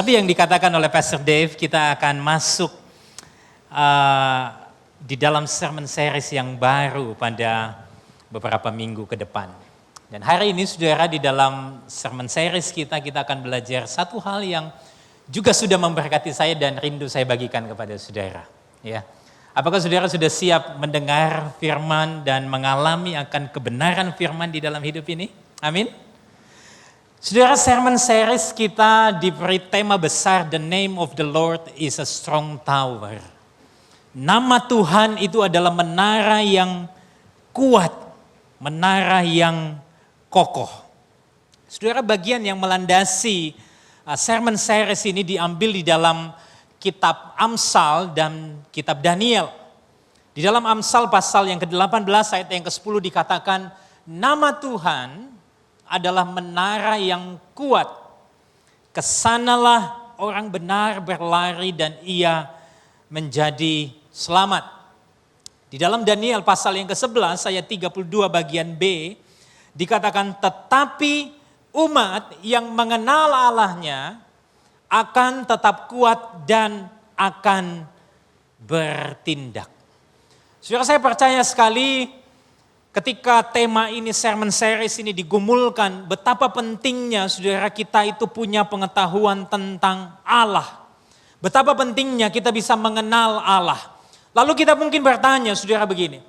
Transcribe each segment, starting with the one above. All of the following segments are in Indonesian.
Seperti yang dikatakan oleh Pastor Dave, kita akan masuk di dalam sermon series yang baru pada beberapa minggu ke depan. Dan hari ini saudara, di dalam sermon series kita akan belajar satu hal yang juga sudah memberkati saya dan rindu saya bagikan kepada saudara. Ya. Apakah saudara sudah siap mendengar firman dan mengalami akan kebenaran firman di dalam hidup ini? Amin. Saudara, sermon series kita diberi tema besar, The Name of the Lord is a Strong Tower. Nama Tuhan itu adalah menara yang kuat, menara yang kokoh. Saudara, bagian yang melandasi sermon series ini diambil di dalam kitab Amsal dan kitab Daniel. Di dalam Amsal pasal yang ke-18 ayat yang ke-10 dikatakan, nama Tuhan adalah menara yang kuat. Kesanalah orang benar berlari dan ia menjadi selamat. Di dalam Daniel pasal yang ke-11 ayat 32 bagian B dikatakan, tetapi umat yang mengenal Allahnya akan tetap kuat dan akan bertindak. Saudara, saya percaya sekali ketika tema ini, sermon series ini digumulkan, betapa pentingnya saudara kita itu punya pengetahuan tentang Allah. Betapa pentingnya kita bisa mengenal Allah. Lalu kita mungkin bertanya saudara begini,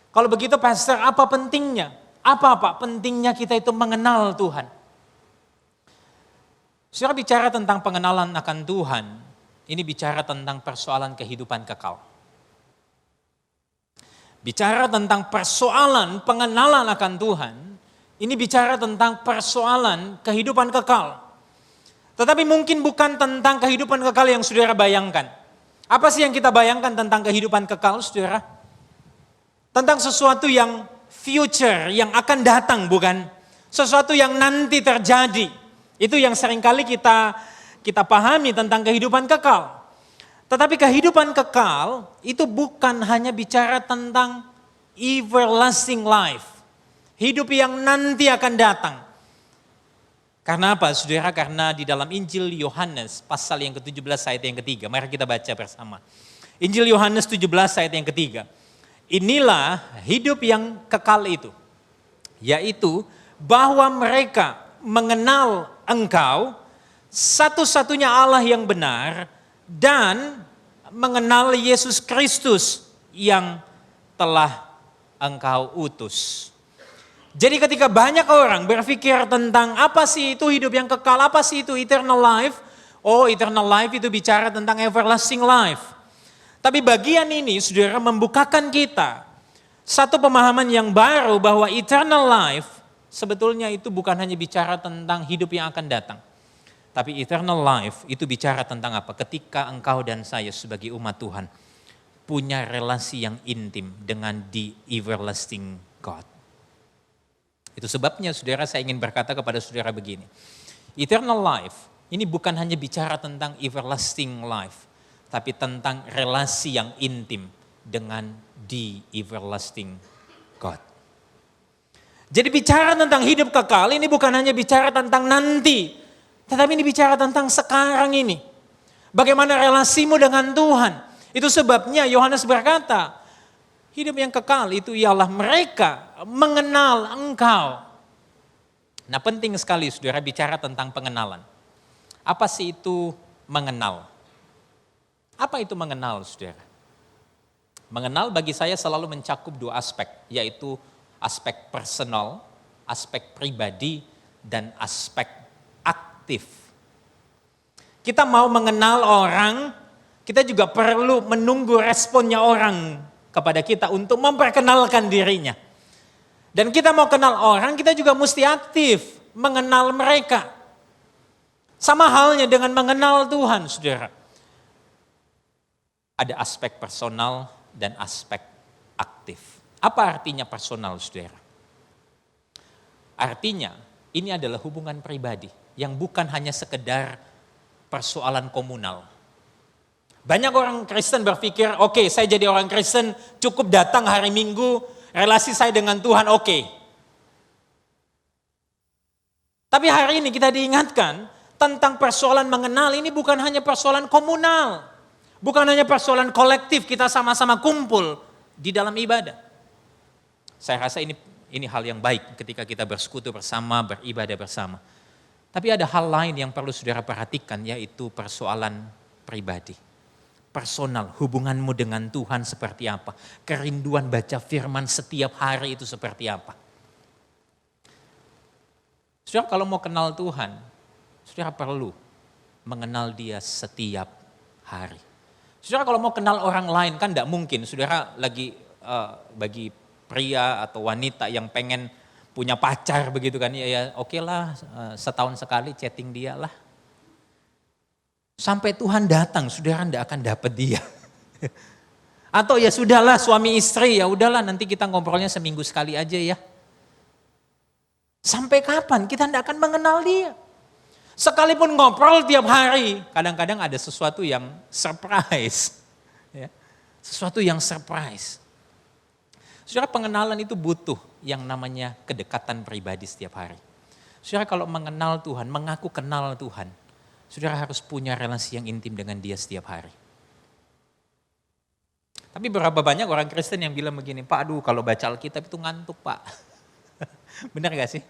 kalau begitu pastor, apa pentingnya? Apa pentingnya kita itu mengenal Tuhan? Saudara, bicara tentang pengenalan akan Tuhan, ini bicara tentang persoalan kehidupan kekal. Bicara tentang persoalan pengenalan akan Tuhan, ini bicara tentang persoalan kehidupan kekal. Tetapi mungkin bukan tentang kehidupan kekal yang saudara bayangkan. Apa sih yang kita bayangkan tentang kehidupan kekal, saudara? Tentang sesuatu yang future, yang akan datang, bukan? Sesuatu yang nanti terjadi. Itu yang seringkali kita pahami tentang kehidupan kekal. Tetapi kehidupan kekal itu bukan hanya bicara tentang everlasting life. Hidup yang nanti akan datang. Karena apa saudara? Karena di dalam Injil Yohanes pasal yang ke-17 ayat yang ketiga. Mari kita baca bersama. Injil Yohanes 17 ayat yang ketiga. Inilah hidup yang kekal itu. Yaitu bahwa mereka mengenal Engkau, satu-satunya Allah yang benar, dan mengenal Yesus Kristus yang telah Engkau utus. Jadi ketika banyak orang berpikir tentang apa sih itu hidup yang kekal, apa sih itu eternal life? Oh, eternal life itu bicara tentang everlasting life. Tapi bagian ini saudara membukakan kita satu pemahaman yang baru bahwa eternal life sebetulnya itu bukan hanya bicara tentang hidup yang akan datang. Tapi eternal life itu bicara tentang apa? Ketika engkau dan saya sebagai umat Tuhan punya relasi yang intim dengan the everlasting God. Itu sebabnya saudara, saya ingin berkata kepada saudara begini. Eternal life ini bukan hanya bicara tentang everlasting life. Tapi tentang relasi yang intim dengan the everlasting God. Jadi bicara tentang hidup kekal ini bukan hanya bicara tentang nanti. Tetapi ini bicara tentang sekarang ini. Bagaimana relasimu dengan Tuhan. Itu sebabnya Yohanes berkata, hidup yang kekal itu ialah mereka mengenal Engkau. Nah, penting sekali saudara bicara tentang pengenalan. Apa sih itu mengenal? Apa itu mengenal saudara? Mengenal bagi saya selalu mencakup dua aspek, yaitu aspek personal, aspek pribadi, dan aspek aktif. Kita mau mengenal orang, kita juga perlu menunggu responnya orang kepada kita untuk memperkenalkan dirinya. Dan kita mau kenal orang, kita juga mesti aktif mengenal mereka. Sama halnya dengan mengenal Tuhan, saudara. Ada aspek personal dan aspek aktif. Apa artinya personal, saudara? Artinya, ini adalah hubungan pribadi yang bukan hanya sekedar persoalan komunal. Banyak orang Kristen berpikir, oke, saya jadi orang Kristen cukup datang hari Minggu, relasi saya dengan Tuhan oke. Tapi hari ini kita diingatkan, tentang persoalan mengenal ini bukan hanya persoalan komunal. Bukan hanya persoalan kolektif kita sama-sama kumpul di dalam ibadah. Saya rasa ini hal yang baik ketika kita bersekutu bersama, beribadah bersama. Tapi ada hal lain yang perlu saudara perhatikan, yaitu persoalan pribadi. Personal, hubunganmu dengan Tuhan seperti apa. Kerinduan baca firman setiap hari itu seperti apa. Saudara kalau mau kenal Tuhan, saudara perlu mengenal dia setiap hari. Saudara kalau mau kenal orang lain kan tidak mungkin. Saudara lagi bagi pria atau wanita yang pengen punya pacar begitu kan. Ya oke lah, setahun sekali chatting dia lah. Sampai Tuhan datang, saudara tidak akan dapat dia. Atau ya sudahlah suami istri, ya udahlah nanti kita ngobrolnya seminggu sekali aja ya. Sampai kapan kita tidak akan mengenal dia? Sekalipun ngobrol tiap hari, kadang-kadang ada sesuatu yang surprise. Ya. Sesuatu yang surprise. Saudara pengenalan itu butuh yang namanya kedekatan pribadi setiap hari. Saudara kalau mengenal Tuhan, mengaku kenal Tuhan, saudara harus punya relasi yang intim dengan dia setiap hari. Tapi berapa banyak orang Kristen yang bilang begini, Pak aduh kalau baca Alkitab itu ngantuk Pak. Benar gak sih?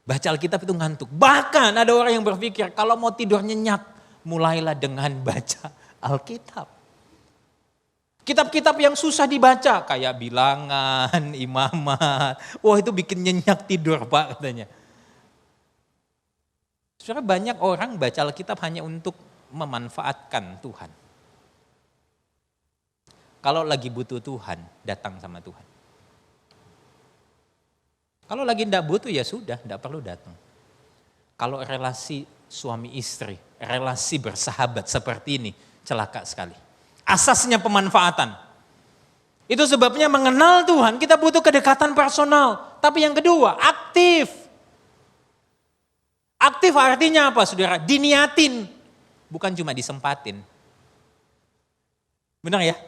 Baca Alkitab itu ngantuk. Bahkan ada orang yang berpikir kalau mau tidur nyenyak, mulailah dengan baca Alkitab. Kitab-kitab yang susah dibaca, kayak Bilangan, Imamat. Wah itu bikin nyenyak tidur Pak katanya. Saudara banyak orang baca Alkitab hanya untuk memanfaatkan Tuhan. Kalau lagi butuh Tuhan, datang sama Tuhan. Kalau lagi tidak butuh ya sudah, tidak perlu datang. Kalau relasi suami istri, relasi bersahabat seperti ini, celaka sekali. Asasnya pemanfaatan. Itu sebabnya mengenal Tuhan, kita butuh kedekatan personal. Tapi yang kedua, aktif. Aktif artinya apa saudara? Diniatin, bukan cuma disempatin. Benar ya?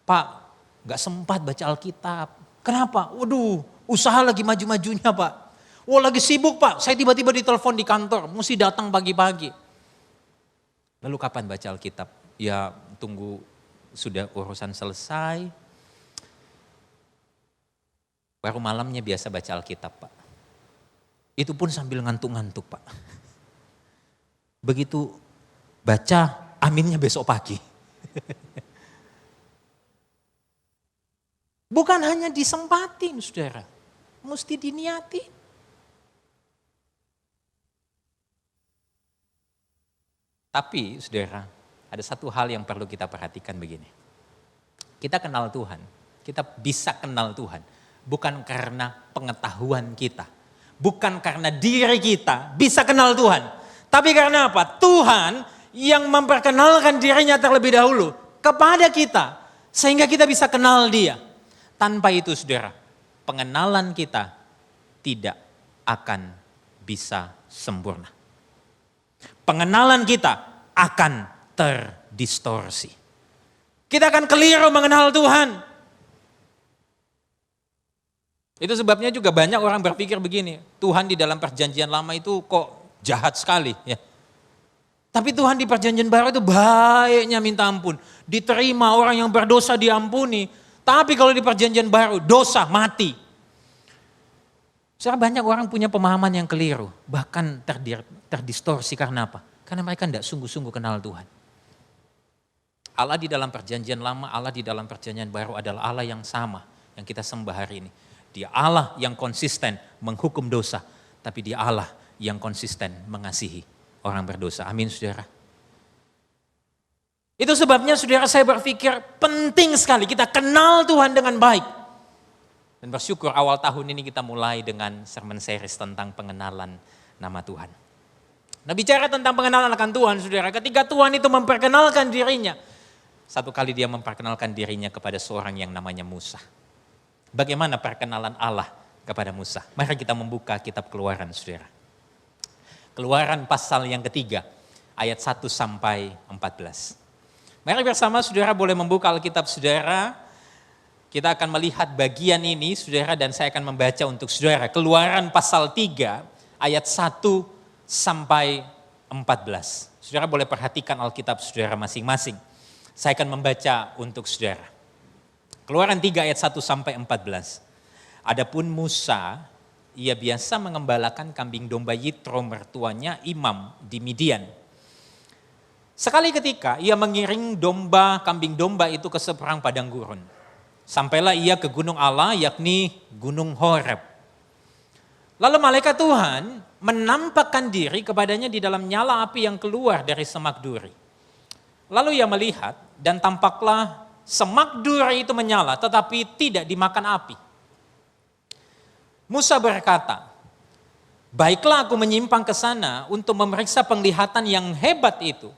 Pak, gak sempat baca Alkitab. Kenapa? Waduh, usaha lagi maju-majunya Pak. Wah lagi sibuk Pak, saya tiba-tiba ditelepon di kantor, mesti datang pagi-pagi. Lalu kapan baca Alkitab? Ya tunggu sudah urusan selesai. Baru malamnya biasa baca Alkitab Pak. Itu pun sambil ngantuk-ngantuk Pak. Begitu baca, aminnya besok pagi. Bukan hanya disempatin saudara, mesti diniatin. Tapi saudara, ada satu hal yang perlu kita perhatikan begini. Kita kenal Tuhan, kita bisa kenal Tuhan. Bukan karena pengetahuan kita, bukan karena diri kita bisa kenal Tuhan. Tapi karena apa? Tuhan yang memperkenalkan dirinya terlebih dahulu kepada kita. Sehingga kita bisa kenal dia. Tanpa itu saudara, pengenalan kita tidak akan bisa sempurna. Pengenalan kita akan terdistorsi. Kita akan keliru mengenal Tuhan. Itu sebabnya juga banyak orang berpikir begini, Tuhan di dalam perjanjian lama itu kok jahat sekali ya. Tapi Tuhan di perjanjian baru itu baiknya minta ampun. Diterima orang yang berdosa diampuni. Tapi kalau di perjanjian baru, dosa mati. Sekarang banyak orang punya pemahaman yang keliru. Bahkan terdistorsi karena apa? Karena mereka tidak sungguh-sungguh kenal Tuhan. Allah di dalam perjanjian lama, Allah di dalam perjanjian baru adalah Allah yang sama yang kita sembah hari ini. Dia Allah yang konsisten menghukum dosa. Tapi dia Allah yang konsisten mengasihi orang berdosa. Amin saudara. Itu sebabnya saudara saya berpikir penting sekali kita kenal Tuhan dengan baik. Dan bersyukur awal tahun ini kita mulai dengan sermon series tentang pengenalan nama Tuhan. Nah bicara tentang pengenalan akan Tuhan saudara, ketika Tuhan itu memperkenalkan dirinya. Satu kali dia memperkenalkan dirinya kepada seorang yang namanya Musa. Bagaimana perkenalan Allah kepada Musa? Mari kita membuka kitab Keluaran saudara. Keluaran pasal yang ketiga ayat 1 sampai 14. Mari bersama saudara boleh membuka Alkitab saudara. Kita akan melihat bagian ini saudara dan saya akan membaca untuk saudara. Keluaran pasal 3 ayat 1 sampai 14. Saudara boleh perhatikan Alkitab saudara masing-masing. Saya akan membaca untuk saudara. Keluaran 3 ayat 1 sampai 14. Adapun Musa, ia biasa mengembalakan kambing domba Yitro mertuanya imam di Midian. Sekali ketika ia mengiring kambing domba itu ke seberang padang gurun. Sampailah ia ke gunung Allah, yakni gunung Horeb. Lalu malaikat Tuhan menampakkan diri kepadanya di dalam nyala api yang keluar dari semak duri. Lalu ia melihat dan tampaklah semak duri itu menyala tetapi tidak dimakan api. Musa berkata, baiklah aku menyimpang ke sana untuk memeriksa penglihatan yang hebat itu.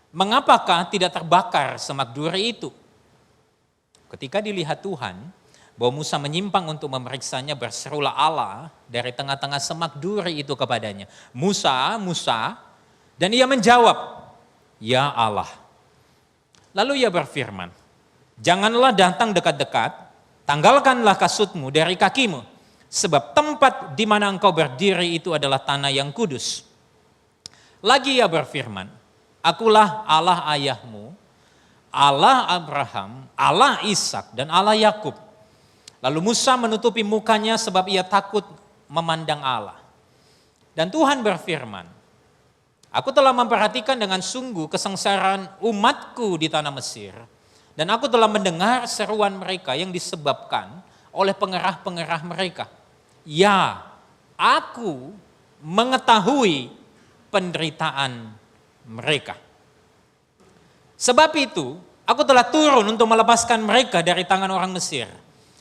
Mengapakah tidak terbakar semak duri itu? Ketika dilihat Tuhan bahwa Musa menyimpang untuk memeriksanya, berserulah Allah dari tengah-tengah semak duri itu kepadanya. Musa, Musa, dan ia menjawab, ya Allah. Lalu ia berfirman, janganlah datang dekat-dekat, tanggalkanlah kasutmu dari kakimu, sebab tempat di mana engkau berdiri itu adalah tanah yang kudus. Lagi ia berfirman, akulah Allah ayahmu, Allah Abraham, Allah Ishak, dan Allah Yakub. Lalu Musa menutupi mukanya sebab ia takut memandang Allah. Dan Tuhan berfirman, aku telah memperhatikan dengan sungguh kesengsaraan umatku di tanah Mesir. Dan aku telah mendengar seruan mereka yang disebabkan oleh pengerah-pengerah mereka. Ya, aku mengetahui penderitaan mereka. Sebab itu, aku telah turun untuk melepaskan mereka dari tangan orang Mesir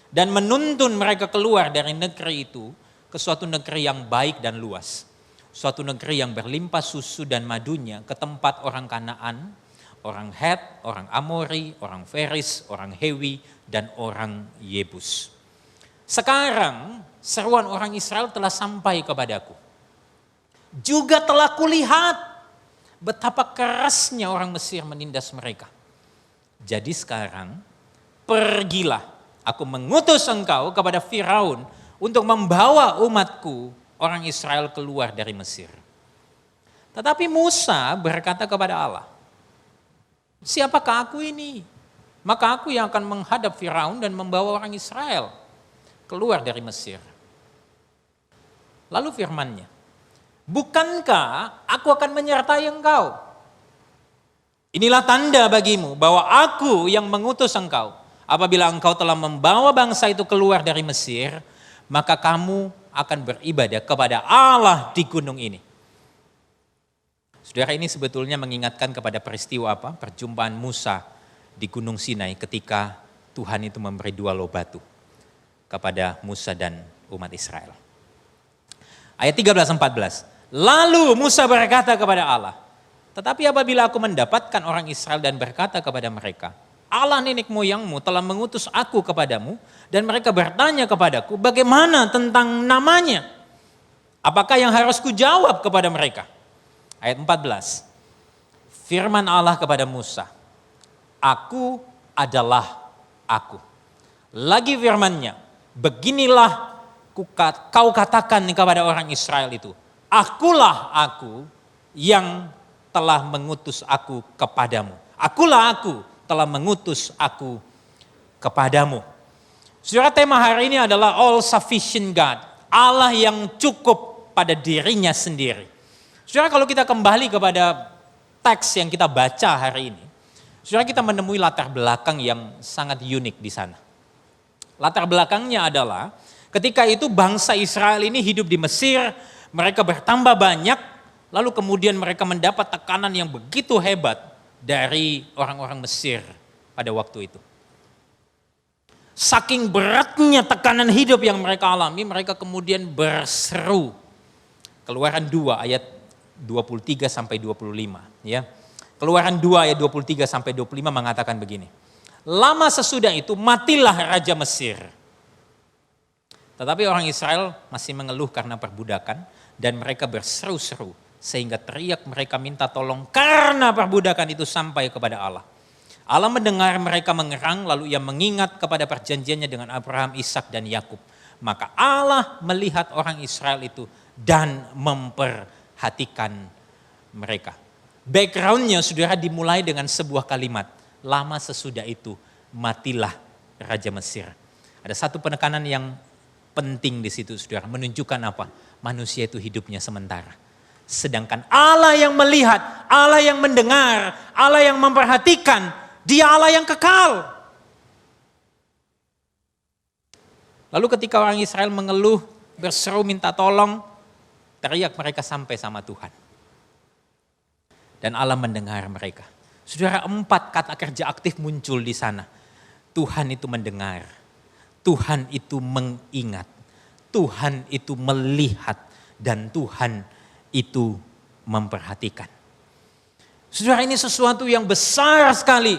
dan menuntun mereka keluar dari negeri itu ke suatu negeri yang baik dan luas. Suatu negeri yang berlimpah susu dan madunya, ke tempat orang Kanaan, orang Het, orang Amori, orang Feris, orang Hewi, dan orang Yebus. Sekarang seruan orang Israel telah sampai kepadaku. Juga telah kulihat betapa kerasnya orang Mesir menindas mereka. Jadi sekarang pergilah, aku mengutus engkau kepada Firaun untuk membawa umatku orang Israel keluar dari Mesir. Tetapi Musa berkata kepada Allah, siapakah aku ini? Maka aku yang akan menghadap Firaun dan membawa orang Israel keluar dari Mesir. Lalu firman-Nya, bukankah aku akan menyertai engkau? Inilah tanda bagimu bahwa aku yang mengutus engkau. Apabila engkau telah membawa bangsa itu keluar dari Mesir, maka kamu akan beribadah kepada Allah di gunung ini. Saudara, ini sebetulnya mengingatkan kepada peristiwa apa? Perjumpaan Musa di Gunung Sinai ketika Tuhan itu memberi 2 loh batu kepada Musa dan umat Israel. Ayat 13-14. Lalu Musa berkata kepada Allah, tetapi apabila aku mendapatkan orang Israel dan berkata kepada mereka, Allah nenek moyangmu telah mengutus aku kepadamu, dan mereka bertanya kepadaku, bagaimana tentang namanya? Apakah yang harus kujawab kepada mereka? Ayat 14. Firman Allah kepada Musa, aku adalah aku. Lagi firman-Nya, beginilah kau katakan kepada orang Israel itu, akulah aku yang telah mengutus aku kepadamu. Akulah aku telah mengutus aku kepadamu. Saudara, tema hari ini adalah all sufficient God. Allah yang cukup pada dirinya sendiri. Saudara, kalau kita kembali kepada teks yang kita baca hari ini, saudara, kita menemui latar belakang yang sangat unik di sana. Latar belakangnya adalah ketika itu bangsa Israel ini hidup di Mesir, mereka bertambah banyak, lalu kemudian mereka mendapat tekanan yang begitu hebat dari orang-orang Mesir pada waktu itu. Saking beratnya tekanan hidup yang mereka alami, mereka kemudian berseru. Keluaran 2 ayat 23 sampai 25, ya. Keluaran 2 ayat 23 sampai 25 mengatakan begini. Lama sesudah itu matilah raja Mesir. Tetapi orang Israel masih mengeluh karena perbudakan dan mereka berseru-seru sehingga teriak mereka minta tolong karena perbudakan itu sampai kepada Allah. Allah mendengar mereka mengerang, lalu ia mengingat kepada perjanjiannya dengan Abraham, Ishak, dan Yakub. Maka Allah melihat orang Israel itu dan memperhatikan mereka. Backgroundnya saudara dimulai dengan sebuah kalimat. Lama sesudah itu matilah Raja Mesir. Ada satu penekanan yang penting di situ saudara. Menunjukkan apa? Manusia itu hidupnya sementara. Sedangkan Allah yang melihat, Allah yang mendengar, Allah yang memperhatikan, Dia Allah yang kekal. Lalu ketika orang Israel mengeluh, berseru minta tolong, teriak mereka sampai sama Tuhan. Dan Allah mendengar mereka. Saudara, 4 kata kerja aktif muncul di sana. Tuhan itu mendengar, Tuhan itu mengingat, Tuhan itu melihat, dan Tuhan itu memperhatikan. Saudara, ini sesuatu yang besar sekali,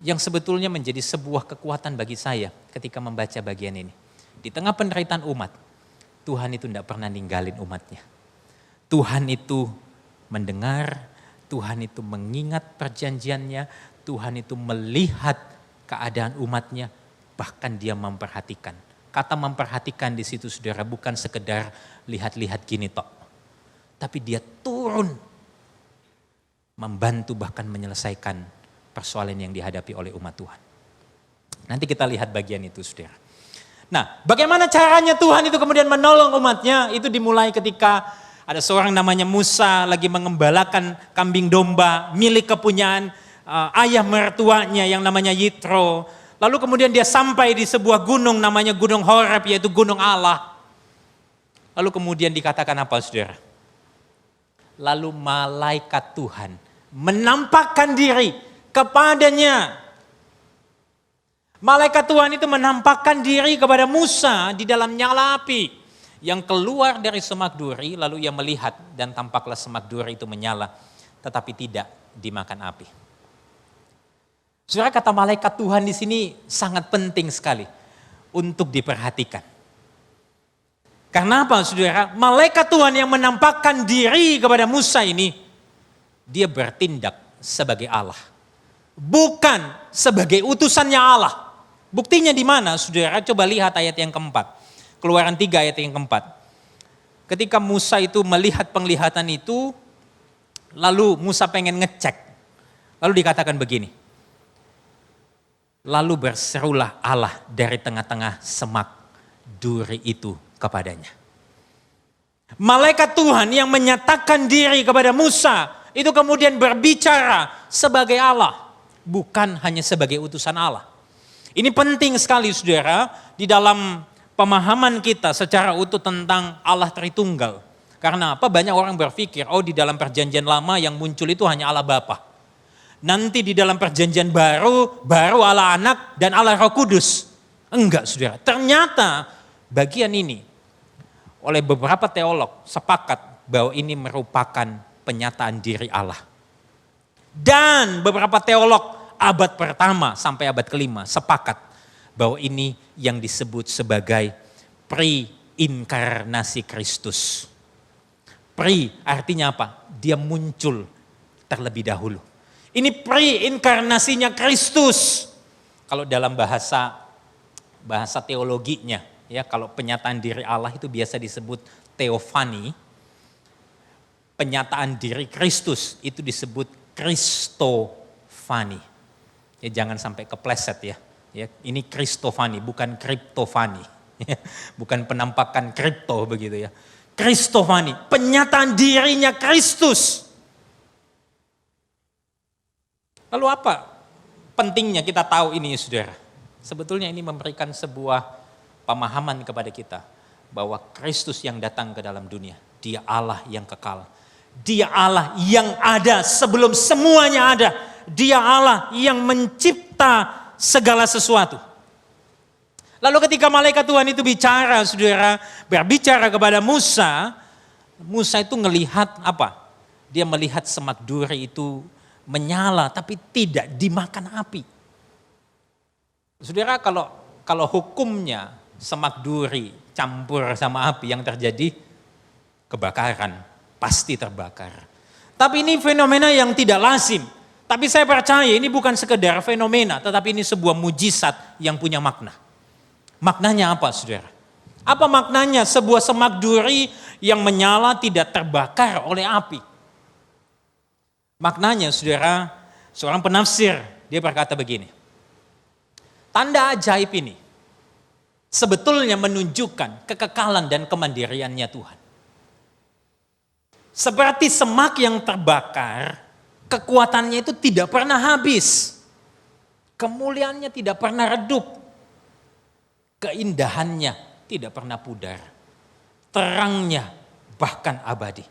yang sebetulnya menjadi sebuah kekuatan bagi saya ketika membaca bagian ini. Di tengah penderitaan umat, Tuhan itu tidak pernah ninggalin umatnya. Tuhan itu mendengar, Tuhan itu mengingat perjanjiannya, Tuhan itu melihat keadaan umatnya, bahkan Dia memperhatikan. Kata memperhatikan di situ saudara bukan sekedar lihat-lihat gini tok. Tapi Dia turun, membantu bahkan menyelesaikan persoalan yang dihadapi oleh umat Tuhan. Nanti kita lihat bagian itu saudara. Nah, bagaimana caranya Tuhan itu kemudian menolong umatnya? Itu dimulai ketika ada seorang namanya Musa lagi mengembalakan kambing domba milik kepunyaan ayah mertuanya yang namanya Yitro. Lalu kemudian dia sampai di sebuah gunung namanya Gunung Horeb, yaitu Gunung Allah. Lalu kemudian dikatakan apa saudara? Lalu malaikat Tuhan menampakkan diri kepadanya. Malaikat Tuhan itu menampakkan diri kepada Musa di dalam nyala api yang keluar dari semak duri, lalu ia melihat dan tampaklah semak duri itu menyala tetapi tidak dimakan api. Saudara, kata malaikat Tuhan di sini sangat penting sekali untuk diperhatikan. Karena apa saudara? Malaikat Tuhan yang menampakkan diri kepada Musa ini, dia bertindak sebagai Allah. Bukan sebagai utusannya Allah. Buktinya di mana saudara? Coba lihat ayat yang keempat. Keluaran 3 ayat yang keempat. Ketika Musa itu melihat penglihatan itu, lalu Musa pengen ngecek. Lalu dikatakan begini. Lalu berserulah Allah dari tengah-tengah semak duri itu kepadanya. Malaikat Tuhan yang menyatakan diri kepada Musa itu kemudian berbicara sebagai Allah. Bukan hanya sebagai utusan Allah. Ini penting sekali saudara di dalam pemahaman kita secara utuh tentang Allah Tritunggal. Karena apa? Banyak orang berpikir, oh di dalam perjanjian lama yang muncul itu hanya Allah Bapa. Nanti di dalam perjanjian baru Allah Anak dan Allah Roh Kudus. Enggak saudara, ternyata bagian ini oleh beberapa teolog sepakat bahwa ini merupakan penyataan diri Allah. Dan beberapa teolog abad pertama sampai abad kelima sepakat bahwa ini yang disebut sebagai pre-inkarnasi Kristus. Pre artinya apa? Dia muncul terlebih dahulu. Ini pre-inkarnasinya Kristus. Kalau dalam bahasa teologinya, ya kalau penyataan diri Allah itu biasa disebut teofani. Penyataan diri Kristus itu disebut kristofani. Ya jangan sampai kepleset ya. Ya ini kristofani bukan kriptofani. Ya, bukan penampakan kripto begitu ya. Kristofani, penyataan dirinya Kristus. Lalu apa pentingnya kita tahu ini saudara? Sebetulnya ini memberikan sebuah pemahaman kepada kita bahwa Kristus yang datang ke dalam dunia, Dia Allah yang kekal. Dia Allah yang ada sebelum semuanya ada. Dia Allah yang mencipta segala sesuatu. Lalu ketika malaikat Tuhan itu bicara, saudara, berbicara kepada Musa, Musa itu ngelihat apa? Dia melihat semak duri itu menyala tapi tidak dimakan api. Saudara, kalau hukumnya semak duri campur sama api yang terjadi kebakaran, pasti terbakar. Tapi ini fenomena yang tidak lazim. Tapi saya percaya ini bukan sekedar fenomena, tetapi ini sebuah mujizat yang punya makna. Maknanya apa saudara? Apa maknanya sebuah semak duri yang menyala tidak terbakar oleh api? Maknanya saudara, seorang penafsir, dia berkata begini. Tanda ajaib ini sebetulnya menunjukkan kekekalan dan kemandiriannya Tuhan. Seperti semak yang terbakar, kekuatannya itu tidak pernah habis. Kemuliaannya tidak pernah redup. Keindahannya tidak pernah pudar. Terangnya bahkan abadi.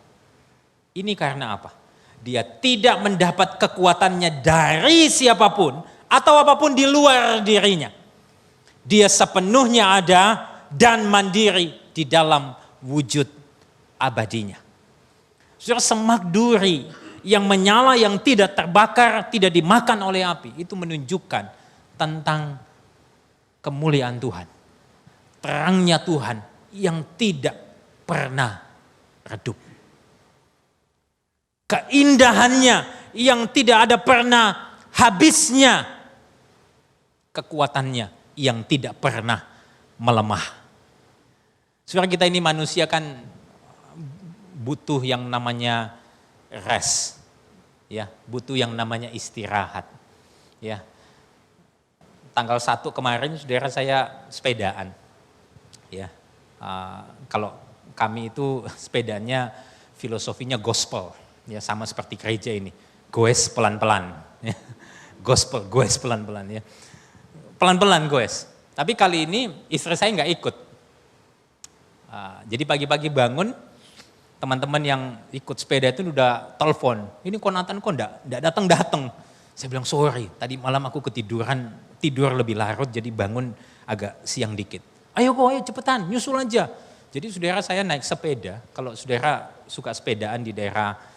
Ini karena apa? Dia tidak mendapat kekuatannya dari siapapun atau apapun di luar dirinya. Dia sepenuhnya ada dan mandiri di dalam wujud abadinya. Saudara, semak duri yang menyala, yang tidak terbakar, tidak dimakan oleh api, itu menunjukkan tentang kemuliaan Tuhan. Terangnya Tuhan yang tidak pernah redup. Keindahannya yang tidak ada pernah habisnya. Kekuatannya yang tidak pernah melemah. Saudara, kita ini manusia kan butuh yang namanya rest. Ya, butuh yang namanya istirahat. Ya. Tanggal 1 kemarin saudara saya sepedaan. Ya. Kalau kami itu sepedanya filosofinya gospel. Ya, sama seperti gereja ini, goes pelan-pelan, ya. Gospel, goes pelan-pelan, ya. Pelan-pelan goes. Tapi kali ini istri saya nggak ikut. Jadi pagi-pagi bangun, teman-teman yang ikut sepeda itu udah telepon. Ini kok Nathan kok nggak datang. Saya bilang sorry, tadi malam aku ketiduran, tidur lebih larut, jadi bangun agak siang dikit. Ayo cepetan, nyusul aja. Jadi saudara, saya naik sepeda. Kalau saudara suka sepedaan di daerah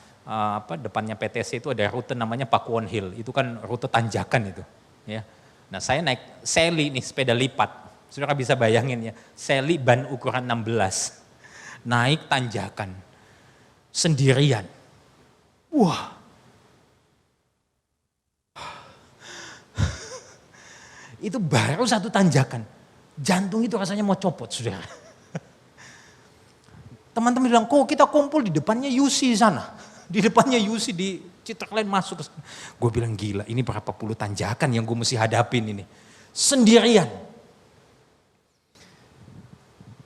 depannya PTC itu ada rute namanya Pakuwon Hill, itu kan rute tanjakan itu, ya. Nah, saya naik Sally nih, sepeda lipat, saudara bisa bayangin ya, Sally ban ukuran 16, naik tanjakan, sendirian, wah, itu baru satu tanjakan, jantung itu rasanya mau copot, saudara. Teman-teman bilang, kok kita kumpul di depannya UC sana. Di depannya UC di Citraland masuk. Gue bilang gila, ini berapa puluh tanjakan yang gue mesti hadapin ini. Sendirian.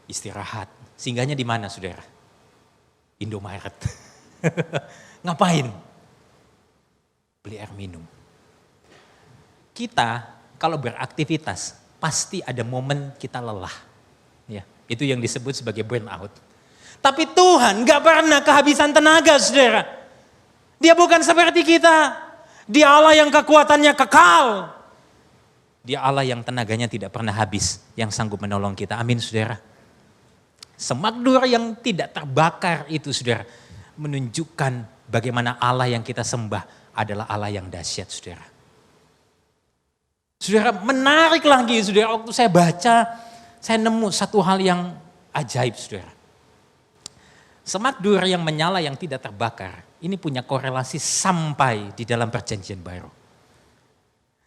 Istirahat. Singgahnya di mana saudara? Indomaret. Ngapain? Beli air minum. Kita kalau beraktivitas pasti ada momen kita lelah. Ya, itu yang disebut sebagai burnout. Tapi Tuhan gak pernah kehabisan tenaga, saudara. Dia bukan seperti kita. Dia Allah yang kekuatannya kekal. Dia Allah yang tenaganya tidak pernah habis, yang sanggup menolong kita. Amin, saudara. Semak duri yang tidak terbakar itu, saudara, menunjukkan bagaimana Allah yang kita sembah adalah Allah yang dahsyat, saudara. Saudara, menarik lagi, saudara. Waktu saya baca, saya nemu satu hal yang ajaib, saudara. Semak duri yang menyala yang tidak terbakar, ini punya korelasi sampai di dalam perjanjian baru.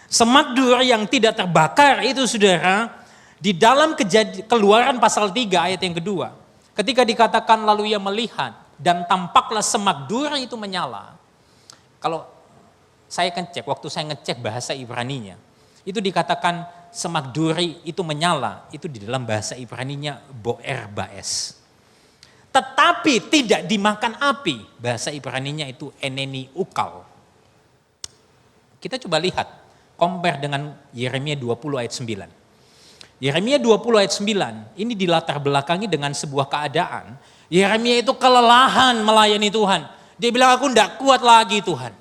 Semak duri yang tidak terbakar itu saudara, di dalam Keluaran pasal 3 ayat yang kedua. Ketika dikatakan lalu ia melihat dan tampaklah semak duri itu menyala. Kalau saya ngecek, waktu saya ngecek bahasa Ibraninya, itu dikatakan semak duri itu menyala, itu di dalam bahasa Ibraninya boer baes. Tetapi tidak dimakan api. Bahasa Ibraninya itu eneni ukal. Kita coba lihat, compare dengan Yeremia 20 ayat 9. Yeremia 20 ayat 9, ini dilatar belakangi dengan sebuah keadaan. Yeremia itu kelelahan melayani Tuhan. Dia bilang, aku tidak kuat lagi Tuhan.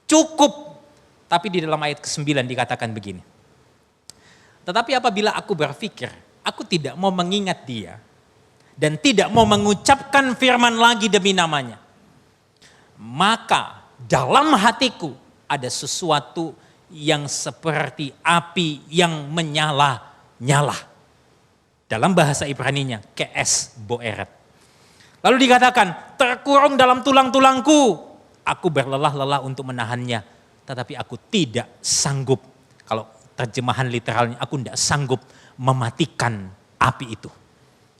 Cukup. Tapi di dalam ayat ke-9 dikatakan begini. Tetapi apabila aku berpikir, aku tidak mau mengingat dia, dan tidak mau mengucapkan firman lagi demi namanya, maka dalam hatiku ada sesuatu yang seperti api yang menyala-nyala. Dalam bahasa Ibraninya, kees boeret. Lalu dikatakan, terkurung dalam tulang-tulangku, aku berlelah-lelah untuk menahannya, tetapi aku tidak sanggup. Kalau terjemahan literalnya, aku tidak sanggup mematikan api itu.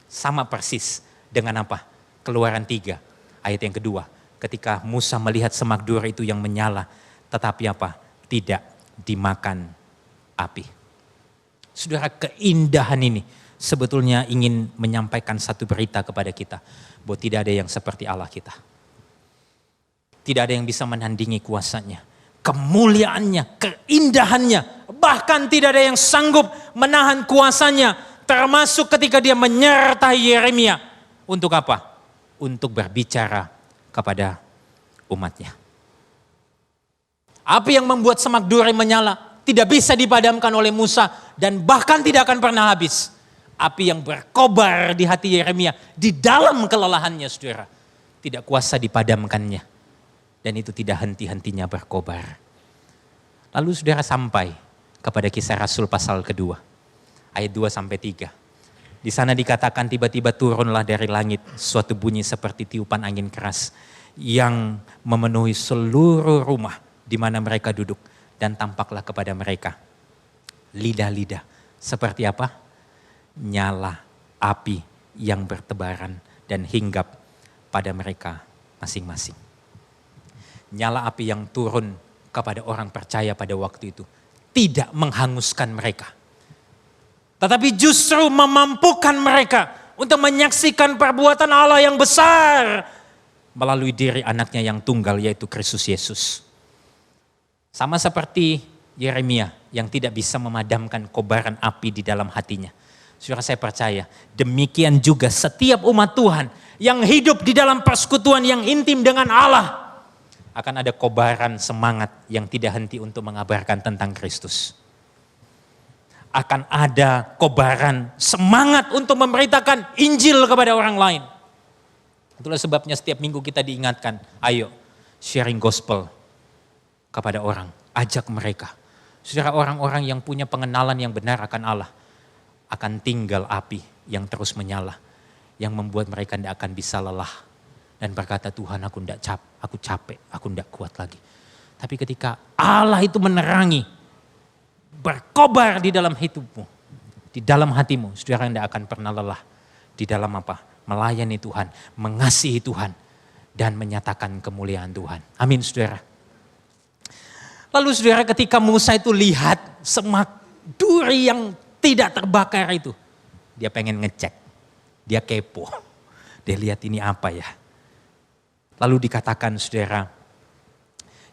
Sama persis dengan apa? Keluaran 3 ayat yang kedua. ketika Musa melihat semak duri itu yang menyala, tetapi apa? Tidak dimakan api. Saudara, keindahan ini sebetulnya ingin menyampaikan satu berita kepada kita, bahwa tidak ada yang seperti Allah kita. Tidak ada yang bisa menandingi kuasanya, kemuliaannya, keindahannya, bahkan tidak ada yang sanggup menahan kuasanya. Termasuk ketika dia menyertai Yeremia. Untuk apa? Untuk berbicara kepada umatnya. Api yang membuat semak duri menyala tidak bisa dipadamkan oleh Musa dan bahkan tidak akan pernah habis. Api yang berkobar di hati Yeremia di dalam kelelahannya, saudara, tidak kuasa dipadamkannya. Dan itu tidak henti-hentinya berkobar. Lalu saudara sampai kepada Kisah Rasul pasal kedua. Ayat 2-3. Di sana dikatakan tiba-tiba turunlah dari langit suatu bunyi seperti tiupan angin keras yang memenuhi seluruh rumah di mana mereka duduk, dan tampaklah kepada mereka lidah-lidah seperti apa? Nyala api yang bertebaran dan hinggap pada mereka masing-masing. Nyala api yang turun kepada orang percaya pada waktu itu tidak menghanguskan mereka, tetapi justru memampukan mereka untuk menyaksikan perbuatan Allah yang besar melalui diri anaknya yang tunggal, yaitu Kristus Yesus. Sama seperti Yeremia yang tidak bisa memadamkan kobaran api di dalam hatinya. Saudara, saya percaya demikian juga setiap umat Tuhan yang hidup di dalam persekutuan yang intim dengan Allah, akan ada kobaran semangat yang tidak henti untuk mengabarkan tentang Kristus. Akan ada kobaran semangat untuk memberitakan Injil kepada orang lain. Itulah sebabnya setiap minggu kita diingatkan, ayo sharing gospel kepada orang, ajak mereka. Saudara, orang-orang yang punya pengenalan yang benar akan Allah, akan tinggal api yang terus menyala, yang membuat mereka tidak akan bisa lelah dan berkata, Tuhan, aku capek, aku tidak kuat lagi. Tapi ketika Allah itu menerangi, berkobar di dalam hidupmu, di dalam hatimu, saudara tidak akan pernah lelah di dalam apa? Melayani Tuhan, mengasihi Tuhan, dan menyatakan kemuliaan Tuhan. Amin, saudara. Lalu saudara, ketika Musa itu lihat semak duri yang tidak terbakar itu, dia pengen ngecek, dia kepo, dia lihat ini apa ya. Lalu dikatakan, saudara,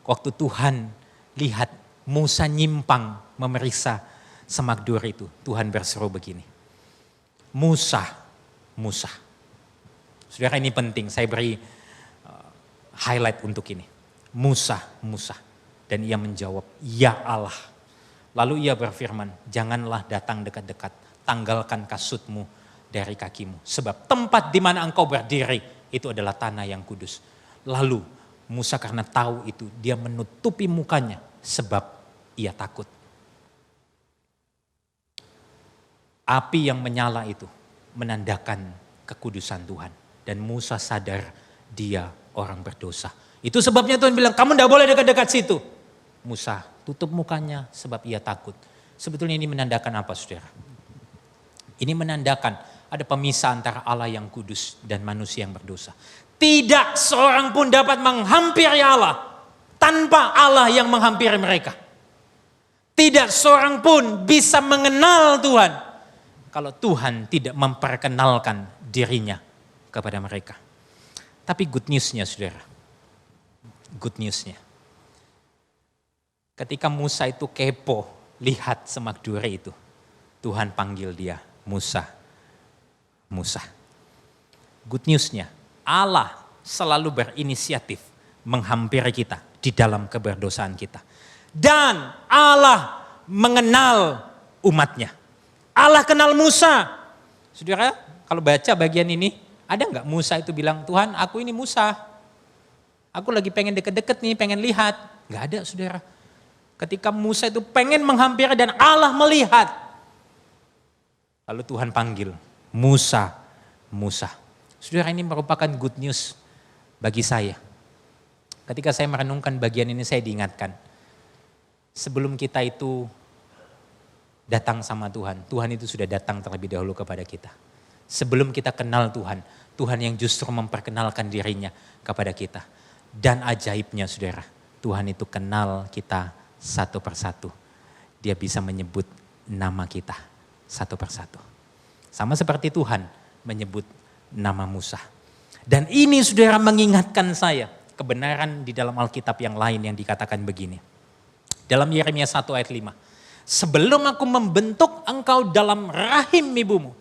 waktu Tuhan lihat Musa nyimpang memeriksa semak duri itu, Tuhan berseru begini, Musa, Musa. Saudara, ini penting, saya beri highlight untuk ini. Musa, Musa. Dan ia menjawab, ya Allah. Lalu ia berfirman, janganlah datang dekat-dekat, tanggalkan kasutmu dari kakimu. Sebab tempat di mana engkau berdiri itu adalah tanah yang kudus. Lalu Musa karena tahu itu, dia menutupi mukanya sebab ia takut. Api yang menyala itu menandakan kekudusan Tuhan. Dan Musa sadar dia orang berdosa. Itu sebabnya Tuhan bilang, kamu tidak boleh dekat-dekat situ. Musa tutup mukanya sebab ia takut. Sebetulnya ini menandakan apa, saudara? Ini menandakan ada pemisah antara Allah yang kudus dan manusia yang berdosa. Tidak seorang pun dapat menghampiri Allah tanpa Allah yang menghampiri mereka. Tidak seorang pun bisa mengenal Tuhan kalau Tuhan tidak memperkenalkan dirinya kepada mereka. Tapi good newsnya, saudara. Good newsnya. Ketika Musa itu kepo, lihat semak duri itu, Tuhan panggil dia, Musa, Musa. Good newsnya, Allah selalu berinisiatif menghampiri kita di dalam keberdosaan kita. Dan Allah mengenal umatnya. Allah kenal Musa. Saudara, kalau baca bagian ini, ada nggak Musa itu bilang, Tuhan aku ini Musa. Aku lagi pengen deket-deket nih, pengen lihat. Nggak ada, saudara. Ketika Musa itu pengen menghampiri dan Allah melihat. Lalu Tuhan panggil, Musa, Musa. Saudara, ini merupakan good news bagi saya. Ketika saya merenungkan bagian ini, saya diingatkan. Sebelum kita itu datang sama Tuhan, Tuhan itu sudah datang terlebih dahulu kepada kita. Sebelum kita kenal Tuhan, Tuhan yang justru memperkenalkan dirinya kepada kita. Dan ajaibnya saudara, Tuhan itu kenal kita satu persatu. Dia bisa menyebut nama kita satu persatu. Sama seperti Tuhan menyebut nama Musa. Dan ini saudara mengingatkan saya kebenaran di dalam Alkitab yang lain yang dikatakan begini. Dalam Yeremia 1 ayat 5. Sebelum aku membentuk engkau dalam rahim ibumu,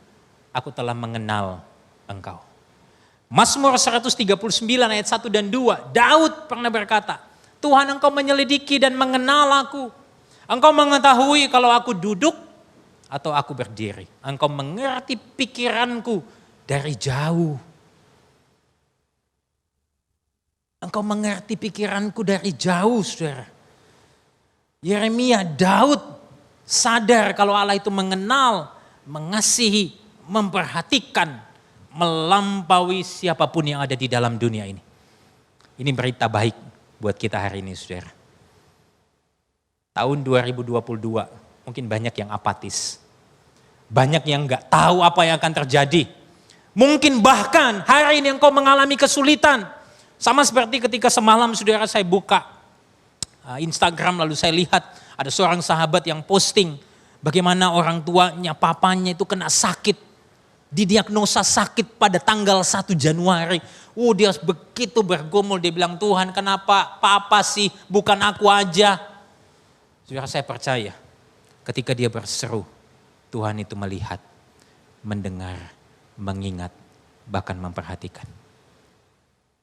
aku telah mengenal engkau. Mazmur 139 ayat 1 dan 2, Daud pernah berkata, Tuhan engkau menyelidiki dan mengenal aku. Engkau mengetahui kalau aku duduk atau aku berdiri. Engkau mengerti pikiranku dari jauh. Engkau mengerti pikiranku dari jauh, saudara. Yeremia, Daud sadar kalau Allah itu mengenal, mengasihi, memperhatikan, melampaui siapapun yang ada di dalam dunia ini. Ini berita baik buat kita hari ini, saudara. Tahun 2022 mungkin banyak yang apatis. Banyak yang gak tahu apa yang akan terjadi. Mungkin bahkan hari ini engkau mengalami kesulitan. Sama seperti ketika semalam saudara saya buka Instagram lalu saya lihat ada seorang sahabat yang posting. Bagaimana orang tuanya, papanya itu kena sakit. Didiagnosa sakit pada tanggal 1 Januari. Dia begitu bergumul, dia bilang Tuhan kenapa papa sih bukan aku aja. Saudara saya percaya ketika dia berseru Tuhan itu melihat, mendengar, mengingat, bahkan memperhatikan.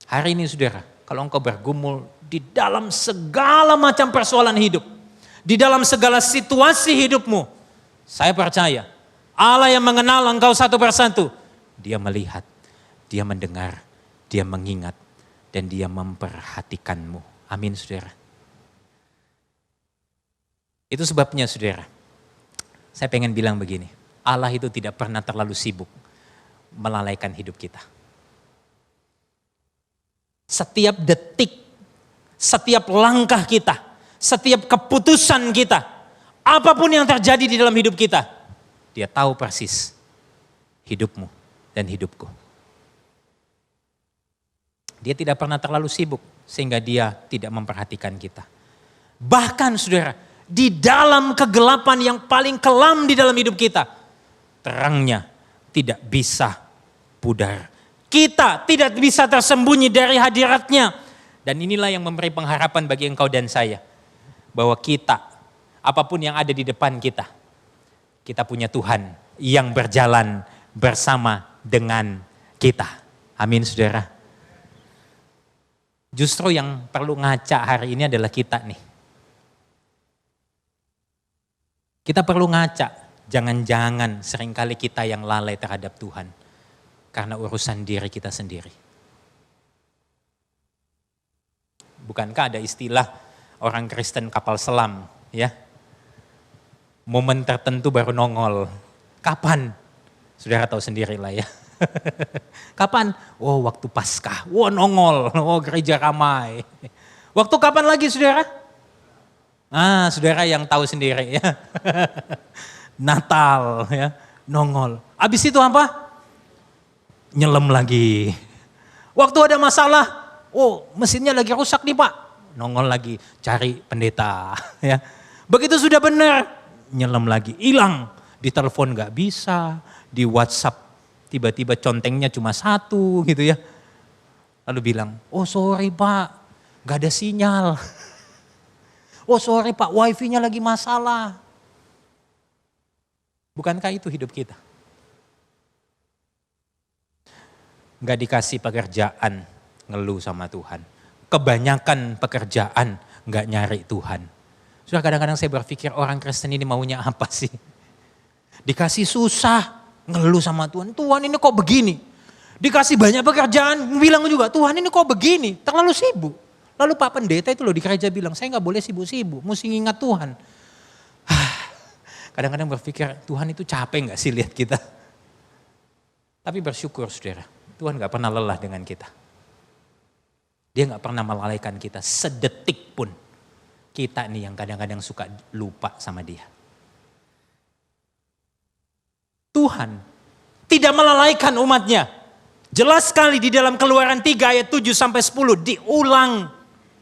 Hari ini saudara, kalau engkau bergumul di dalam segala macam persoalan hidup, di dalam segala situasi hidupmu, saya percaya Allah yang mengenal engkau satu persatu, dia melihat, dia mendengar, dia mengingat, dan dia memperhatikanmu. Amin saudara. Itu sebabnya saudara, saya pengen bilang begini, Allah itu tidak pernah terlalu sibuk melalaikan hidup kita. Setiap detik, setiap langkah kita, setiap keputusan kita, apapun yang terjadi di dalam hidup kita, dia tahu persis hidupmu dan hidupku. Dia tidak pernah terlalu sibuk sehingga dia tidak memperhatikan kita. Bahkan saudara, di dalam kegelapan yang paling kelam di dalam hidup kita, terangnya tidak bisa pudar. Kita tidak bisa tersembunyi dari hadiratnya. Dan inilah yang memberi pengharapan bagi engkau dan saya. Bahwa kita, apapun yang ada di depan kita, kita punya Tuhan yang berjalan bersama dengan kita. Amin saudara. Justru yang perlu ngaca hari ini adalah kita nih. Kita perlu ngaca, jangan-jangan seringkali kita yang lalai terhadap Tuhan. Karena urusan diri kita sendiri. Bukankah ada istilah orang Kristen kapal selam, ya? Momen tertentu baru nongol. Kapan? Saudara tahu sendiri lah ya. Kapan? Oh waktu Paskah, nongol, gereja ramai. Waktu kapan lagi saudara? Saudara yang tahu sendiri ya. Natal ya, nongol. Habis itu apa? Nyelam lagi. Waktu ada masalah, mesinnya lagi rusak nih Pak. Nongol lagi, cari pendeta ya. Begitu sudah benar, nyelam lagi, hilang. Di telepon gak bisa, di WhatsApp tiba-tiba contengnya cuma 1 gitu ya. Lalu bilang, sorry Pak, gak ada sinyal. Sorry Pak, wifi-nya lagi masalah. Bukankah itu hidup kita? Gak dikasih pekerjaan, ngeluh sama Tuhan. Kebanyakan pekerjaan gak nyari Tuhan. Sudah kadang-kadang saya berpikir orang Kristen ini maunya apa sih? Dikasih susah, ngeluh sama Tuhan. Tuhan ini kok begini? Dikasih banyak pekerjaan, bilang juga Tuhan ini kok begini? Terlalu sibuk. Lalu Pak Pendeta itu loh di gereja bilang, saya gak boleh sibuk-sibuk, mesti ingat Tuhan. Kadang-kadang berpikir Tuhan itu capek gak sih lihat kita? Tapi bersyukur saudara, Tuhan gak pernah lelah dengan kita. Dia gak pernah melalaikan kita sedetik pun. Kita nih yang kadang-kadang suka lupa sama dia. Tuhan tidak melalaikan umatnya. Jelas sekali di dalam Keluaran 3 ayat 7 sampai 10 diulang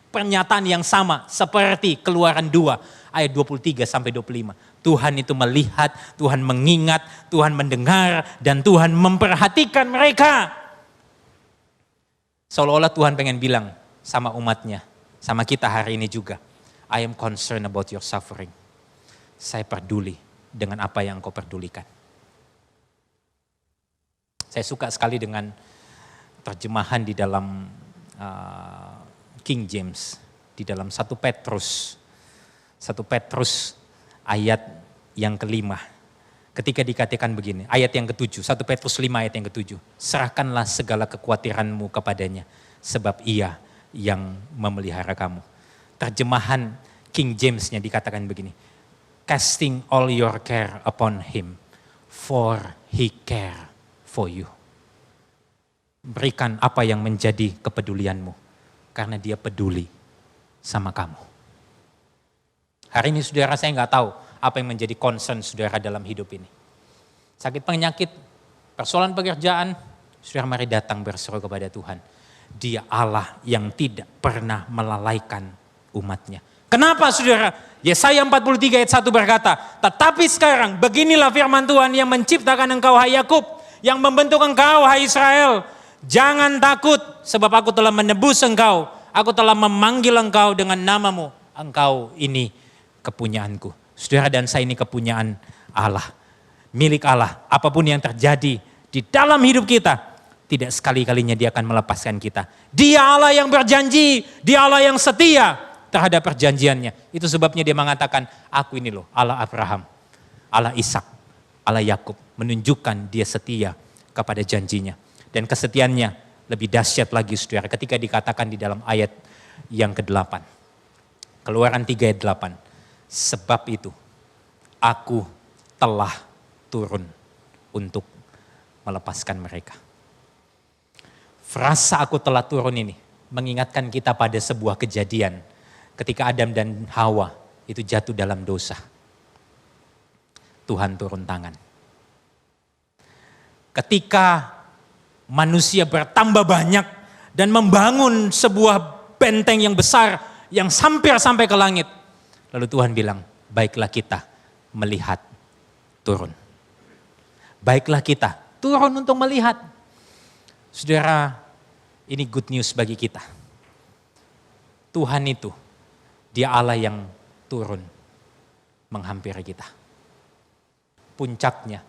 pernyataan yang sama seperti Keluaran 2 ayat 23 sampai 25. Tuhan itu melihat, Tuhan mengingat, Tuhan mendengar, dan Tuhan memperhatikan mereka. Seolah-olah Tuhan pengen bilang sama umatnya, sama kita hari ini juga. I am concerned about your suffering. Saya peduli dengan apa yang kau pedulikan. Saya suka sekali dengan terjemahan di dalam King James, di dalam 1 Petrus ayat yang kelima. Ketika dikatakan begini, ayat yang ke-7, 1 Petrus 5 ayat yang ke-7. Serahkanlah segala kekhawatiranmu kepadanya, sebab ia yang memelihara kamu. Terjemahan King James-nya dikatakan begini, casting all your care upon him, for he care for you. Berikan apa yang menjadi kepedulianmu, karena dia peduli sama kamu. Hari ini saudara, saya nggak tahu apa yang menjadi concern saudara dalam hidup ini. Sakit penyakit, persoalan pekerjaan, saudara mari datang berseru kepada Tuhan. Dia Allah yang tidak pernah melalaikan umatnya. Kenapa saudara? Yesaya 43 ayat 1 berkata, tetapi sekarang beginilah firman Tuhan yang menciptakan engkau hai Yakub, yang membentuk engkau hai Israel. Jangan takut sebab aku telah menebus engkau, aku telah memanggil engkau dengan namamu. Engkau ini kepunyaanku. Saudara dan saya ini kepunyaan Allah, milik Allah. Apapun yang terjadi di dalam hidup kita, tidak sekali-kalinya dia akan melepaskan kita. Dia Allah yang berjanji, dia Allah yang setia terhadap perjanjiannya. Itu sebabnya dia mengatakan, aku ini loh Allah Abraham, Allah Ishak, Allah Yakub, menunjukkan dia setia kepada janjinya. Dan kesetiaannya lebih dahsyat lagi saudara ketika dikatakan di dalam ayat yang ke-8. Keluaran 3 ayat 8. Sebab itu aku telah turun untuk melepaskan mereka. Frasa aku telah turun ini mengingatkan kita pada sebuah kejadian ketika Adam dan Hawa itu jatuh dalam dosa. Tuhan turun tangan. Ketika manusia bertambah banyak dan membangun sebuah benteng yang besar yang hampir sampai ke langit. Lalu Tuhan bilang, baiklah kita melihat turun. Baiklah kita turun untuk melihat. Saudara, ini good news bagi kita. Tuhan itu, dia Allah yang turun menghampiri kita. Puncaknya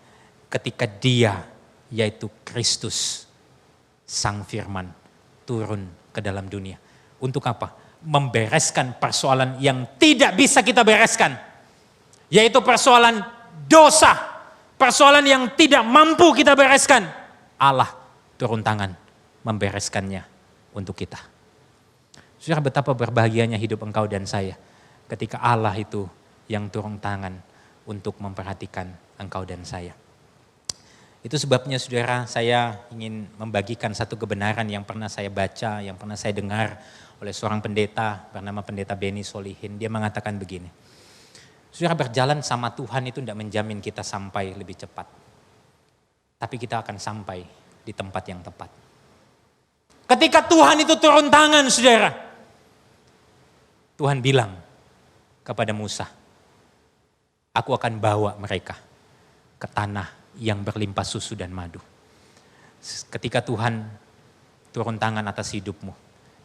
ketika dia, yaitu Kristus, Sang Firman, turun ke dalam dunia. Untuk apa? Membereskan persoalan yang tidak bisa kita bereskan. Yaitu persoalan dosa. Persoalan yang tidak mampu kita bereskan. Allah turun tangan membereskannya untuk kita. Saudara, betapa berbahagianya hidup engkau dan saya ketika Allah itu yang turun tangan untuk memperhatikan engkau dan saya. Itu sebabnya saudara, saya ingin membagikan satu kebenaran yang pernah saya baca, yang pernah saya dengar oleh seorang pendeta bernama Pendeta Benny Solihin. Dia mengatakan begini, saudara, berjalan sama Tuhan itu tidak menjamin kita sampai lebih cepat. Tapi kita akan sampai di tempat yang tepat. Ketika Tuhan itu turun tangan saudara, Tuhan bilang kepada Musa, aku akan bawa mereka ke tanah yang berlimpah susu dan madu. Ketika Tuhan turun tangan atas hidupmu,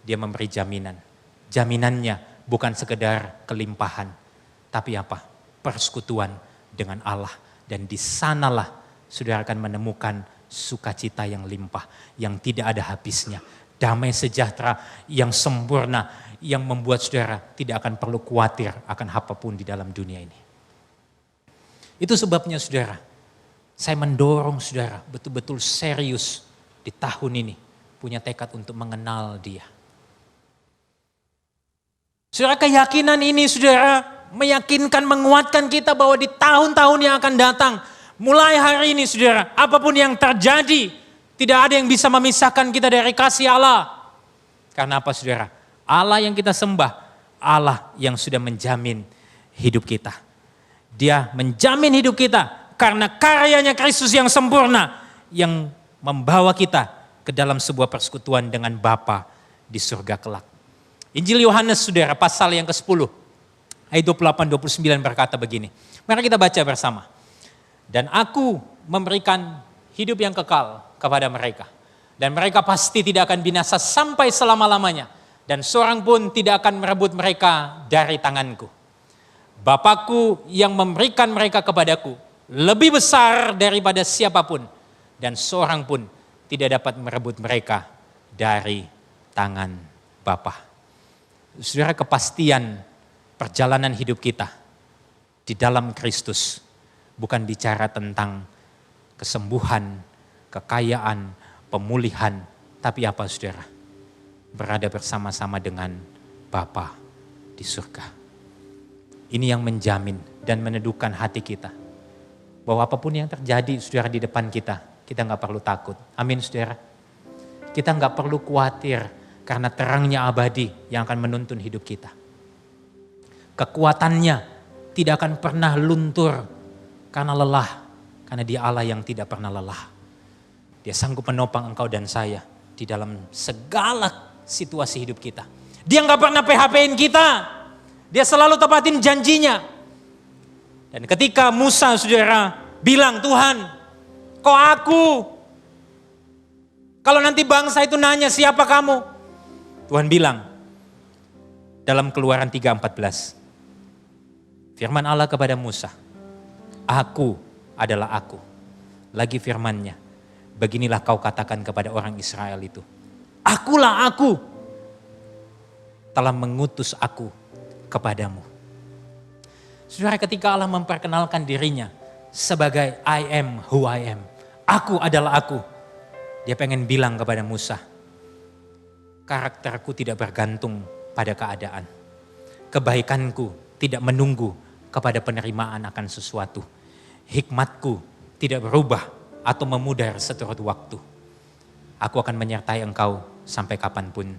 dia memberi jaminan. Jaminannya bukan sekedar kelimpahan, tapi apa? Persekutuan dengan Allah. Dan di sanalah saudara akan menemukan sukacita yang limpah, yang tidak ada habisnya. Damai sejahtera yang sempurna, yang membuat saudara tidak akan perlu khawatir akan apapun di dalam dunia ini. Itu sebabnya saudara, saya mendorong saudara betul-betul serius di tahun ini punya tekad untuk mengenal dia. Saudara, keyakinan ini saudara meyakinkan, menguatkan kita bahwa di tahun-tahun yang akan datang, mulai hari ini saudara, apapun yang terjadi, tidak ada yang bisa memisahkan kita dari kasih Allah. Karena apa saudara? Allah yang kita sembah, Allah yang sudah menjamin hidup kita. Dia menjamin hidup kita karena karyanya Kristus yang sempurna, yang membawa kita ke dalam sebuah persekutuan dengan Bapa di surga kelak. Injil Yohanes saudara pasal yang ke-10 ayat 28-29 berkata begini. Mari kita baca bersama. Dan aku memberikan hidup yang kekal kepada mereka. Dan mereka pasti tidak akan binasa sampai selama-lamanya. Dan seorang pun tidak akan merebut mereka dari tanganku. Bapakku yang memberikan mereka kepadaku lebih besar daripada siapapun. Dan seorang pun tidak dapat merebut mereka dari tangan Bapa. Saudara, kepastian perjalanan hidup kita di dalam Kristus bukan bicara tentang kesembuhan, kekayaan, pemulihan, tapi apa saudara? Berada bersama-sama dengan Bapa di surga. Ini yang menjamin dan meneduhkan hati kita. Bahwa apapun yang terjadi saudara di depan kita gak perlu takut. Amin saudara. Kita gak perlu khawatir karena terangnya abadi yang akan menuntun hidup kita. Kekuatannya tidak akan pernah luntur karena lelah. Karena Dia Allah yang tidak pernah lelah. Dia sanggup menopang engkau dan saya di dalam segala situasi hidup kita. Dia gak pernah PHP-in kita. Dia selalu tepatin janjinya. Dan ketika Musa saudara bilang, Tuhan, kok aku? Kalau nanti bangsa itu nanya siapa kamu? Tuhan bilang dalam Keluaran 3:14. Firman Allah kepada Musa, aku adalah aku. Lagi firman-Nya, beginilah kau katakan kepada orang Israel itu. Akulah aku, telah mengutus aku kepadamu. Saudara, ketika Allah memperkenalkan dirinya sebagai I am who I am. Aku adalah aku. Dia pengen bilang kepada Musa, karakterku tidak bergantung pada keadaan. Kebaikanku tidak menunggu kepada penerimaan akan sesuatu. Hikmatku tidak berubah atau memudar seturut waktu. Aku akan menyertai engkau sampai kapanpun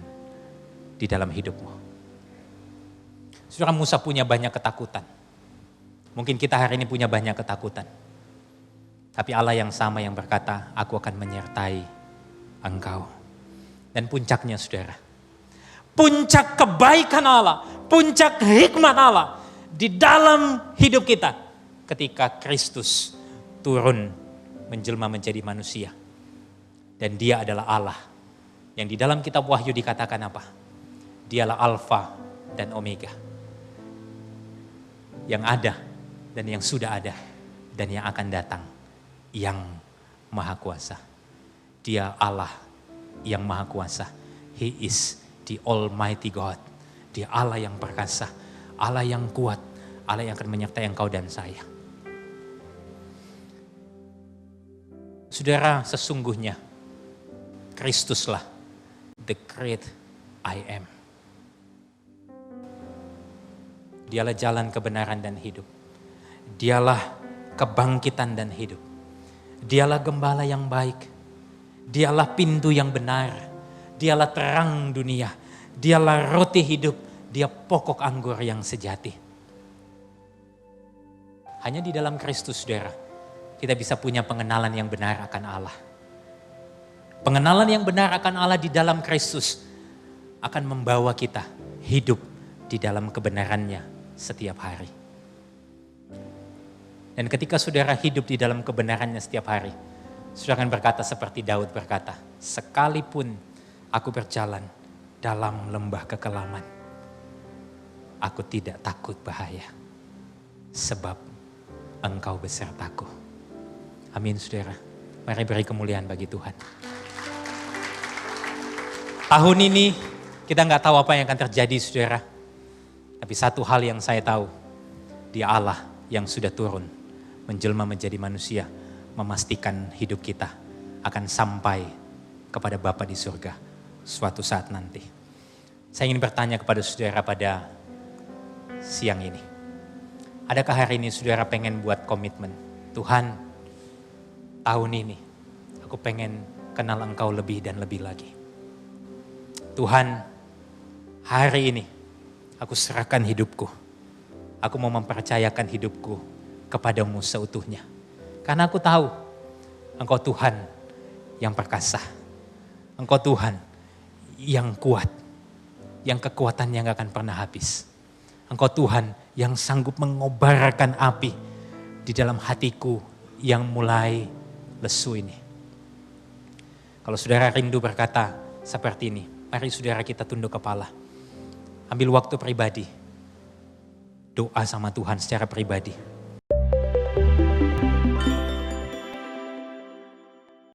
di dalam hidupmu. Saudara, Musa punya banyak ketakutan. Mungkin kita hari ini punya banyak ketakutan. Tapi Allah yang sama yang berkata, aku akan menyertai engkau. Dan puncaknya saudara, puncak kebaikan Allah, puncak hikmat Allah di dalam hidup kita ketika Kristus turun menjelma menjadi manusia. Dan Dia adalah Allah yang di dalam kitab Wahyu dikatakan apa? Dialah Alfa dan Omega. Yang ada dan yang sudah ada dan yang akan datang, yang Maha Kuasa. Dia Allah yang Maha Kuasa. He is the Almighty God. Dia Allah yang perkasa, Allah yang kuat, Allah yang akan menyertai engkau dan saya. Saudara, sesungguhnya Kristuslah the great I am. Dialah jalan kebenaran dan hidup. Dialah kebangkitan dan hidup. Dialah gembala yang baik. Dialah pintu yang benar. Dialah terang dunia. Dialah roti hidup. Dia pokok anggur yang sejati. Hanya di dalam Kristus saudara, kita bisa punya pengenalan yang benar akan Allah. Pengenalan yang benar akan Allah di dalam Kristus akan membawa kita hidup di dalam kebenarannya setiap hari. Dan ketika saudara hidup di dalam kebenarannya setiap hari, saudara akan berkata seperti Daud berkata, sekalipun aku berjalan dalam lembah kekelaman, aku tidak takut bahaya, sebab engkau besertaku. Amin saudara, mari beri kemuliaan bagi Tuhan. Tahun ini kita gak tahu apa yang akan terjadi saudara, tapi satu hal yang saya tahu, Dia Allah yang sudah turun, menjelma menjadi manusia, memastikan hidup kita akan sampai kepada Bapa di surga suatu saat nanti. Saya ingin bertanya kepada saudara pada siang ini. Adakah hari ini saudara pengen buat komitmen? Tuhan, tahun ini aku pengen kenal Engkau lebih dan lebih lagi. Tuhan, hari ini aku serahkan hidupku. Aku mau mempercayakan hidupku kepadamu seutuhnya. Karena aku tahu Engkau Tuhan yang perkasa. Engkau Tuhan yang kuat, yang kekuatannya gak akan pernah habis. Engkau Tuhan yang sanggup mengobarkan api di dalam hatiku yang mulai lesu ini. Kalau saudara rindu berkata seperti ini, mari saudara kita tunduk kepala. Ambil waktu pribadi, doa sama Tuhan secara pribadi.